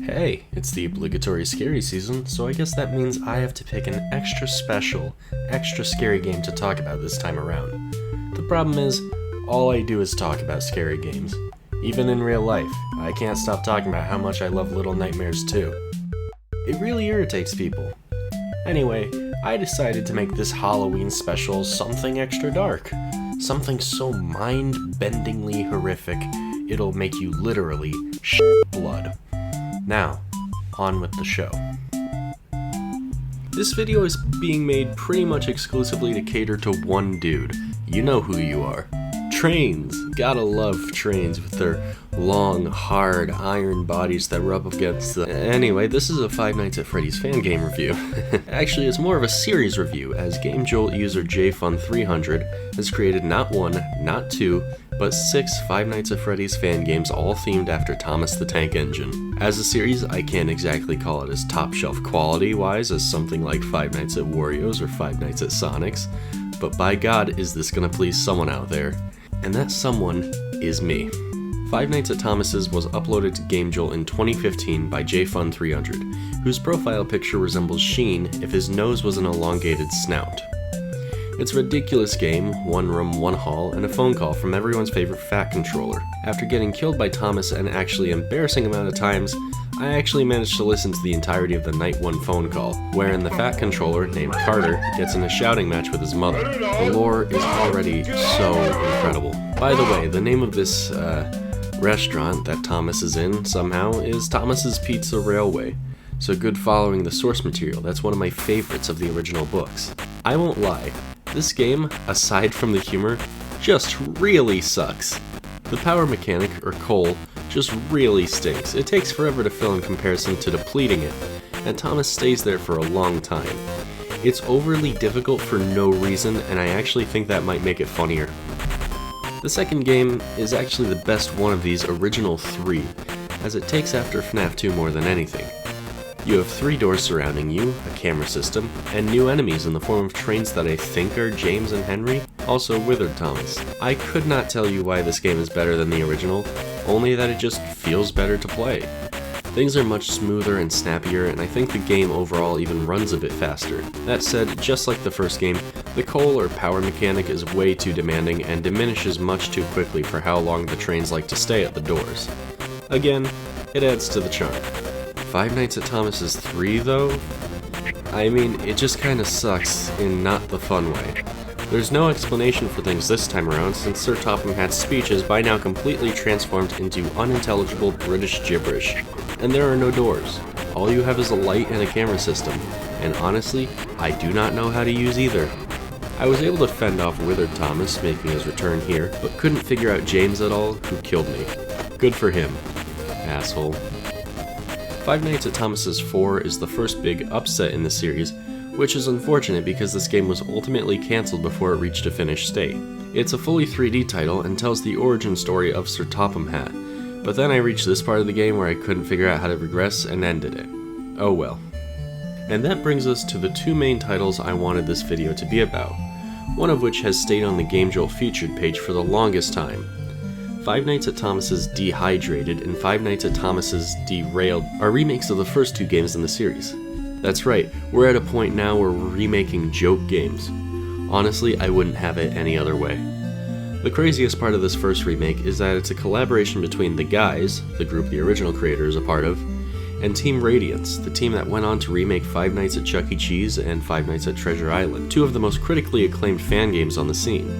Hey, it's the obligatory scary season, so I guess that means I have to pick an extra special, extra scary game to talk about this time around. The problem is, all I do is talk about scary games. Even in real life, I can't stop talking about how much I love Little Nightmares 2. It really irritates people. Anyway, I decided to make this Halloween special something extra dark. Something so mind-bendingly horrific, it'll make you literally shit blood. Now, on with the show. This video is being made pretty much exclusively to cater to one dude. You know who you are. Trains. Gotta love trains with their long, hard, iron bodies that rub against the... Anyway, this is a Five Nights at Freddy's fan game review. Actually, it's more of a series review, as GameJolt user JFun300 has created not one, not two, but 6 Five Nights at Freddy's fan games all themed after Thomas the Tank Engine. As a series, I can't exactly call it as top shelf quality-wise as something like Five Nights at Wario's or Five Nights at Sonic's, but by God is this gonna please someone out there. And that someone is me. Five Nights at Thomas's was uploaded to GameJolt in 2015 by JFun300, whose profile picture resembles Sheen if his nose was an elongated snout. It's a ridiculous game, one room, one hall, and a phone call from everyone's favorite fat controller. After getting killed by Thomas an actually embarrassing amount of times, I actually managed to listen to the entirety of the night one phone call, wherein the fat controller, named Carter, gets in a shouting match with his mother. The lore is already so incredible. By the way, the name of this restaurant that Thomas is in, somehow, is Thomas's Pizza Railway. So good following the source material. That's one of my favorites of the original books. I won't lie, this game, aside from the humor, just really sucks. The power mechanic, or coal, just really stinks. It takes forever to fill in comparison to depleting it, and Thomas stays there for a long time. It's overly difficult for no reason, and I actually think that might make it funnier. The second game is actually the best one of these original 3, as it takes after FNAF 2 more than anything. You have 3 doors surrounding you, a camera system, and new enemies in the form of trains that I think are James and Henry, also Withered Thomas. I could not tell you why this game is better than the original, only that it just feels better to play. Things are much smoother and snappier, and I think the game overall even runs a bit faster. That said, just like the first game, the coal or power mechanic is way too demanding and diminishes much too quickly for how long the trains like to stay at the doors. Again, it adds to the charm. Five Nights at Thomas's 3 though? I mean, it just kinda sucks in not the fun way. There's no explanation for things this time around since Sir Topham Hatt's speech is by now completely transformed into unintelligible British gibberish. And there are no doors. All you have is a light and a camera system, and honestly, I do not know how to use either. I was able to fend off Withered Thomas making his return here, but couldn't figure out James at all, who killed me. Good for him. Asshole. Five Nights at Thomas's 4 is the first big upset in the series, which is unfortunate because this game was ultimately cancelled before it reached a finished state. It's a fully 3D title and tells the origin story of Sir Topham Hatt, but then I reached this part of the game where I couldn't figure out how to regress and ended it. Oh well. And that brings us to the 2 main titles I wanted this video to be about, one of which has stayed on the GameJolt featured page for the longest time. Five Nights at Thomas's Dehydrated and Five Nights at Thomas's Derailed are remakes of the first 2 games in the series. That's right, we're at a point now where we're remaking joke games. Honestly, I wouldn't have it any other way. The craziest part of this first remake is that it's a collaboration between The Guys, the group the original creator is a part of, and Team Radiance, the team that went on to remake Five Nights at Chuck E. Cheese and Five Nights at Treasure Island, 2 of the most critically acclaimed fan games on the scene.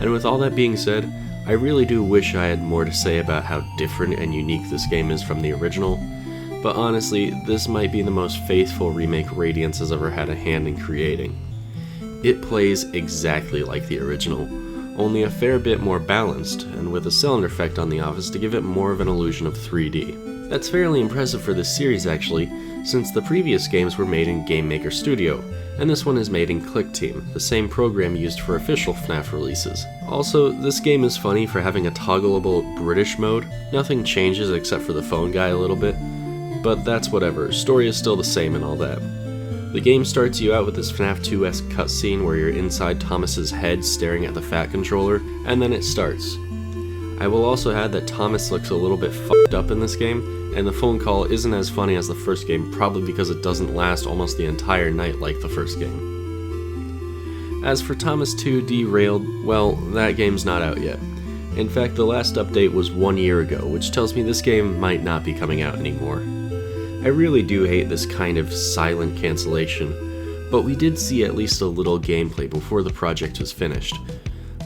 And with all that being said, I really do wish I had more to say about how different and unique this game is from the original, but honestly, this might be the most faithful remake Radiance has ever had a hand in creating. It plays exactly like the original, only a fair bit more balanced, and with a cylinder effect on the office to give it more of an illusion of 3D. That's fairly impressive for this series actually, since the previous games were made in Game Maker Studio, and this one is made in ClickTeam, the same program used for official FNAF releases. Also, this game is funny for having a toggleable British mode. Nothing changes except for the phone guy a little bit, but that's whatever, story is still the same and all that. The game starts you out with this FNAF 2-esque cutscene where you're inside Thomas's head staring at the fat controller, and then it starts. I will also add that Thomas looks a little bit fucked up in this game, and the phone call isn't as funny as the first game, probably because it doesn't last almost the entire night like the first game. As for Thomas 2 Derailed, well, that game's not out yet. In fact, the last update was 1 year ago, which tells me this game might not be coming out anymore. I really do hate this kind of silent cancellation, but we did see at least a little gameplay before the project was finished.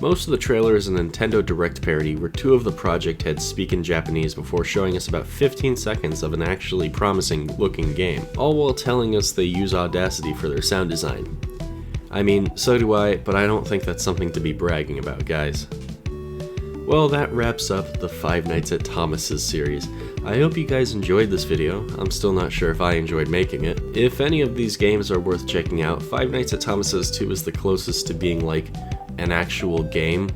Most of the trailer is a Nintendo Direct parody where two of the project heads speak in Japanese before showing us about 15 seconds of an actually promising looking game, all while telling us they use Audacity for their sound design. I mean, so do I, but I don't think that's something to be bragging about, guys. Well, that wraps up the Five Nights at Thomas's series. I hope you guys enjoyed this video. I'm still not sure if I enjoyed making it. If any of these games are worth checking out, Five Nights at Thomas's 2 is the closest to being like an actual game,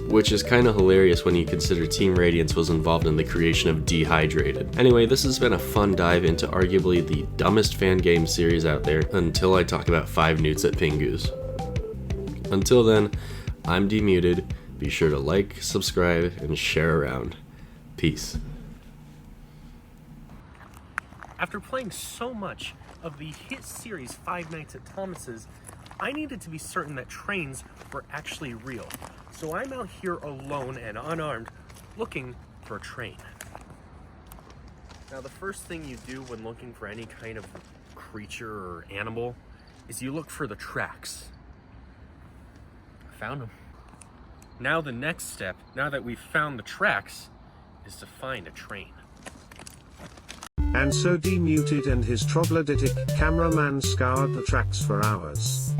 which is kinda hilarious when you consider Team Radiance was involved in the creation of Dehydrated. Anyway, this has been a fun dive into arguably the dumbest fan game series out there until I talk about Five Newts at Pingu's. Until then, I'm DMuted. Be sure to like, subscribe, and share around. Peace. After playing so much of the hit series Five Nights at Thomas's, I needed to be certain that trains were actually real. So I'm out here alone and unarmed, looking for a train. Now the first thing you do when looking for any kind of creature or animal is you look for the tracks. I found them. Now the next step, now that we've found the tracks, is to find a train. And so DMuted and his troglodytic cameraman scoured the tracks for hours.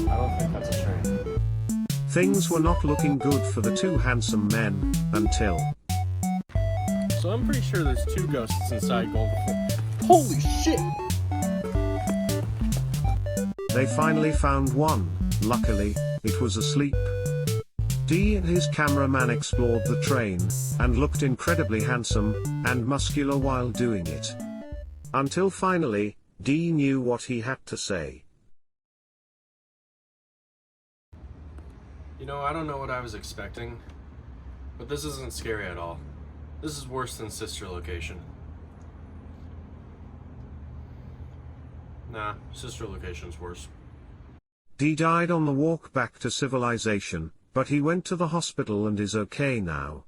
I don't think that's a train. Things were not looking good for the two handsome men, until... So I'm pretty sure there's two ghosts inside Golden. Holy shit! They finally found one. Luckily, it was asleep. D and his cameraman explored the train, and looked incredibly handsome and muscular while doing it. Until finally, D knew what he had to say. You know, I don't know what I was expecting, but this isn't scary at all. This is worse than Sister Location. Nah, Sister Location's worse. D died on the walk back to civilization, but he went to the hospital and is okay now.